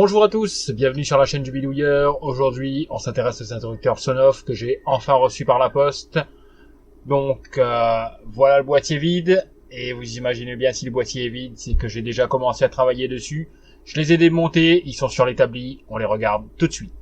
Bonjour à tous, bienvenue sur la chaîne du bidouilleur. Aujourd'hui, on s'intéresse aux interrupteurs Sonoff que j'ai enfin reçus par la poste. Donc, voilà le boîtier vide. Et vous imaginez bien, si le boîtier est vide, c'est que j'ai déjà commencé à travailler dessus. Je les ai démontés, ils sont sur l'établi. On les regarde tout de suite.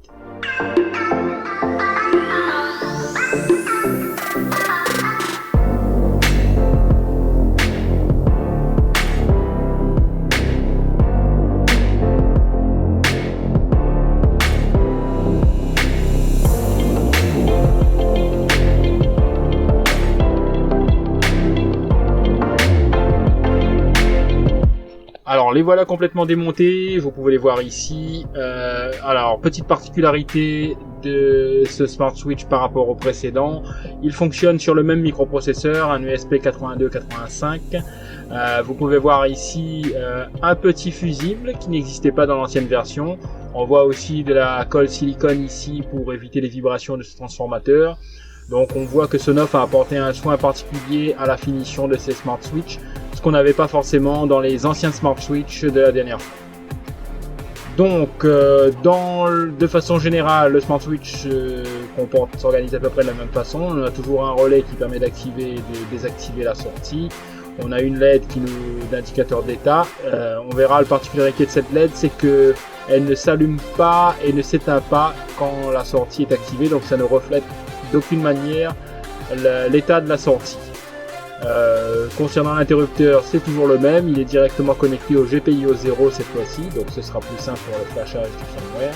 Alors les voilà complètement démontés, vous pouvez les voir ici. Alors petite particularité de ce Smart Switch par rapport au précédent, il fonctionne sur le même microprocesseur, un ESP8285. Vous pouvez voir ici un petit fusible qui n'existait pas dans l'ancienne version. On voit aussi de la colle silicone ici pour éviter les vibrations de ce transformateur. Donc on voit que Sonoff a apporté un soin particulier à la finition de ces Smart Switch, ce qu'on n'avait pas forcément dans les anciens Smart Switch de la dernière fois. Donc de façon générale, le Smart Switch s'organise à peu près de la même façon. On a toujours un relais qui permet d'activer et de désactiver la sortie. On a une LED d'indicateur d'état. On verra, la particularité de cette LED, c'est que elle ne s'allume pas et ne s'éteint pas quand la sortie est activée, donc ça ne reflète d'aucune manière l'état de la sortie. Concernant l'interrupteur, c'est toujours le même, il est directement connecté au GPIO 0 cette fois-ci, donc ce sera plus simple pour le flashage du firmware.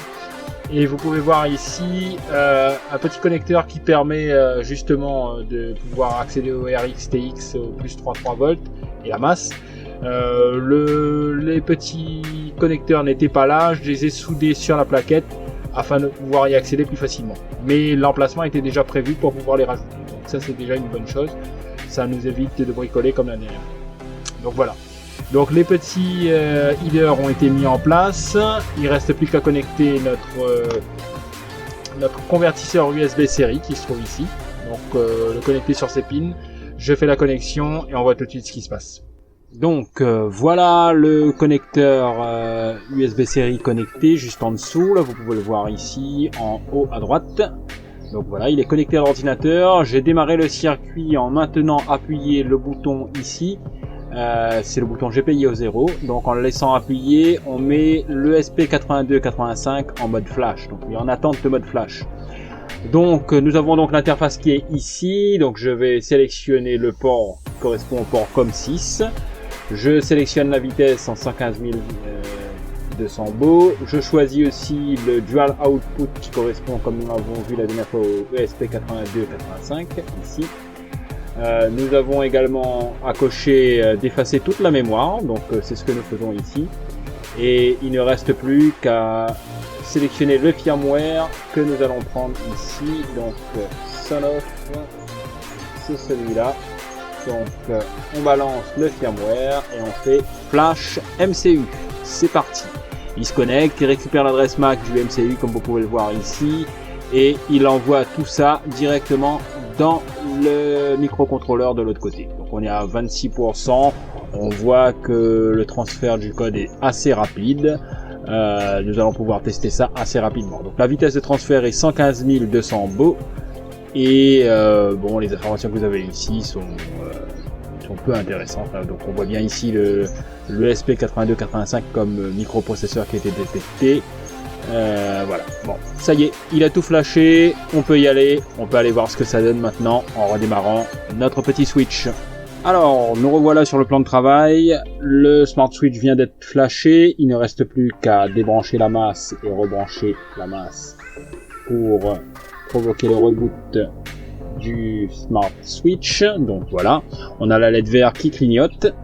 Et vous pouvez voir ici un petit connecteur qui permet justement de pouvoir accéder au RX-TX au plus 3.3 volts et la masse. Les petits connecteurs n'étaient pas là, je les ai soudés sur la plaquette afin de pouvoir y accéder plus facilement. Mais l'emplacement était déjà prévu pour pouvoir les rajouter. Donc ça, c'est déjà une bonne chose. Ça nous évite de bricoler comme la dernière. Donc voilà. Donc les petits headers ont été mis en place. Il reste plus qu'à connecter notre convertisseur USB série qui se trouve ici. Donc le connecter sur ces pins. Je fais la connexion et on voit tout de suite ce qui se passe. Donc voilà le connecteur USB série connecté juste en dessous. Là, vous pouvez le voir ici en haut à droite. Donc voilà, il est connecté à l'ordinateur. J'ai démarré le circuit en maintenant appuyer le bouton ici. C'est le bouton GPIO 0. Donc en le laissant appuyer, on met le ESP8285 en mode flash. Donc il est en attente de mode flash. Donc nous avons donc l'interface qui est ici. Donc je vais sélectionner le port qui correspond au port COM6. Je sélectionne la vitesse en 115 200 Beau. Je choisis aussi le dual output qui correspond, comme nous l'avons vu la dernière fois, au ESP8285 ici. Nous avons également à cocher d'effacer toute la mémoire, donc c'est ce que nous faisons ici. Et il ne reste plus qu'à sélectionner le firmware que nous allons prendre ici. Donc Sonoff, c'est celui-là. Donc on balance le firmware et on fait flash MCU. C'est parti. Il se connecte, il récupère l'adresse MAC du MCU comme vous pouvez le voir ici et il envoie tout ça directement dans le microcontrôleur de l'autre côté. Donc on est à 26%. On voit que le transfert du code est assez rapide. Nous allons pouvoir tester ça assez rapidement. Donc la vitesse de transfert est 115 200 Beau. Et bon, les informations que vous avez ici sont peu intéressantes. Donc on voit bien ici le ESP8285 comme microprocesseur qui a été détecté. Voilà, bon, ça y est, il a tout flashé, on peut y aller, on peut aller voir ce que ça donne maintenant en redémarrant notre petit switch. Alors, nous revoilà sur le plan de travail, le Smart Switch vient d'être flashé, il ne reste plus qu'à débrancher la masse et rebrancher la masse pour provoquer le reboot du Smart Switch. Donc voilà, on a la LED vert qui clignote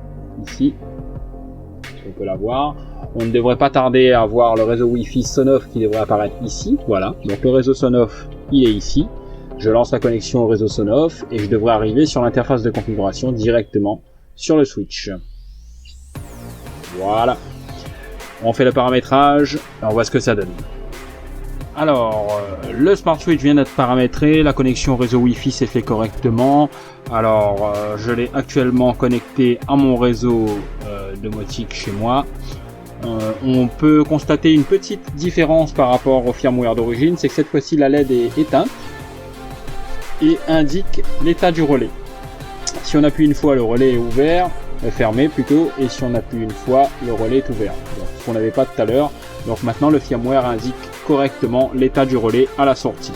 ici, on peut la voir. On ne devrait pas tarder à voir le réseau Wi-Fi Sonoff qui devrait apparaître ici. Voilà, donc le réseau Sonoff il est ici. Je lance la connexion au réseau Sonoff et je devrais arriver sur l'interface de configuration directement sur le switch. Voilà, on fait le paramétrage et on voit ce que ça donne. Alors, le Smart Switch vient d'être paramétré, la connexion réseau Wi-Fi s'est fait correctement. Alors, je l'ai actuellement connecté à mon réseau domotique chez moi. On peut constater une petite différence par rapport au firmware d'origine, c'est que cette fois-ci la LED est éteinte et indique l'état du relais. Si on appuie une fois, le relais est ouvert, fermé plutôt, et si on appuie une fois, le relais est ouvert. Donc, ce qu'on n'avait pas tout à l'heure. Donc maintenant le firmware indique correctement l'état du relais à la sortie.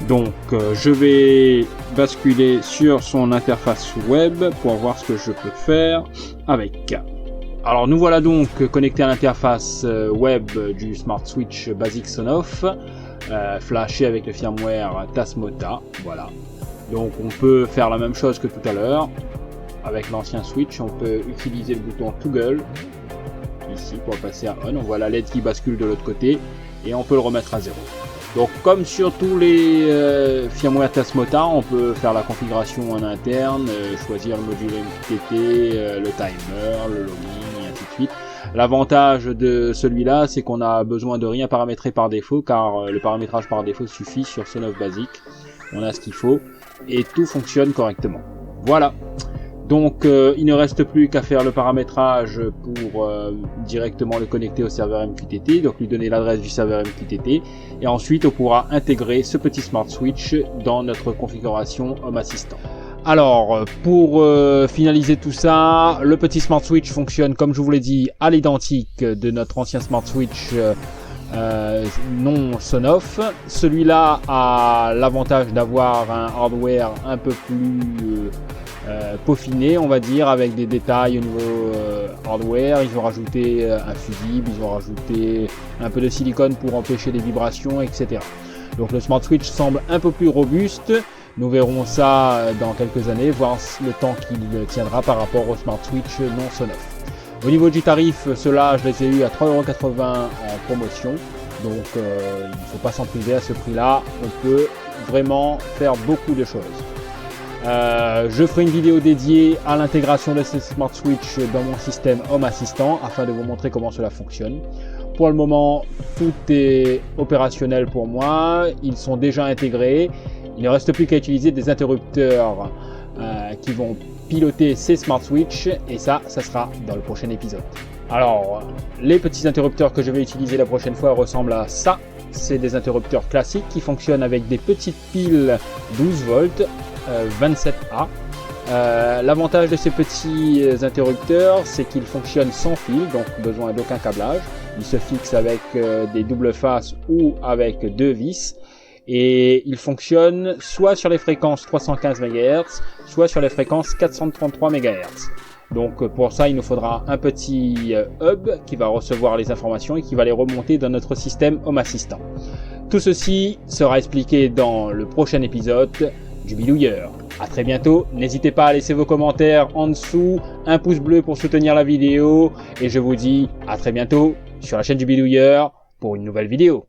Donc je vais basculer sur son interface web pour voir ce que je peux faire avec. Alors nous voilà donc connectés à l'interface web du Smart Switch Basic Sonoff, flashé avec le firmware Tasmota. Voilà. Donc on peut faire la même chose que tout à l'heure. Avec l'ancien switch, on peut utiliser le bouton Toggle ici pour passer à on. On voit la LED qui bascule de l'autre côté et on peut le remettre à 0. Donc comme sur tous les firmware Tasmota, on peut faire la configuration en interne, choisir le module MQTT, le timer, le logging et ainsi de suite. L'avantage de celui-là, c'est qu'on a besoin de rien paramétrer par défaut, car le paramétrage par défaut suffit sur Sonoff Basic. On a ce qu'il faut et tout fonctionne correctement. Voilà. Donc il ne reste plus qu'à faire le paramétrage pour directement le connecter au serveur MQTT, donc lui donner l'adresse du serveur MQTT, et ensuite on pourra intégrer ce petit Smart Switch dans notre configuration Home Assistant. Alors pour finaliser tout ça, le petit Smart Switch fonctionne comme je vous l'ai dit à l'identique de notre ancien Smart Switch non Sonoff. Celui-là a l'avantage d'avoir un hardware un peu plus peaufiné, on va dire, avec des détails au niveau hardware. Ils ont rajouté un fusible, ils ont rajouté un peu de silicone pour empêcher les vibrations, etc. Donc le Smart Switch semble un peu plus robuste. Nous verrons ça dans quelques années, voir le temps qu'il tiendra par rapport au Smart Switch non Sonoff. Au niveau du tarif, ceux-là, je les ai eu à 3,80 € en promotion. Donc il ne faut pas s'en priver à ce prix-là. On peut vraiment faire beaucoup de choses. Je ferai une vidéo dédiée à l'intégration de ces Smart Switch dans mon système Home Assistant afin de vous montrer comment cela fonctionne. Pour le moment, tout est opérationnel pour moi. Ils sont déjà intégrés. Il ne reste plus qu'à utiliser des interrupteurs qui vont piloter ces Smart Switch et ça sera dans le prochain épisode. Alors, les petits interrupteurs que je vais utiliser la prochaine fois ressemblent à ça. C'est des interrupteurs classiques qui fonctionnent avec des petites piles 12 volts 27A. L'avantage de ces petits interrupteurs, c'est qu'ils fonctionnent sans fil, donc besoin d'aucun câblage. Ils se fixent avec des doubles faces ou avec deux vis. Et ils fonctionnent soit sur les fréquences 315 MHz, soit sur les fréquences 433 MHz. Donc pour ça, il nous faudra un petit hub qui va recevoir les informations et qui va les remonter dans notre système Home Assistant. Tout ceci sera expliqué dans le prochain épisode du bidouilleur. A très bientôt, n'hésitez pas à laisser vos commentaires en dessous, un pouce bleu pour soutenir la vidéo, et je vous dis à très bientôt sur la chaîne du bidouilleur pour une nouvelle vidéo.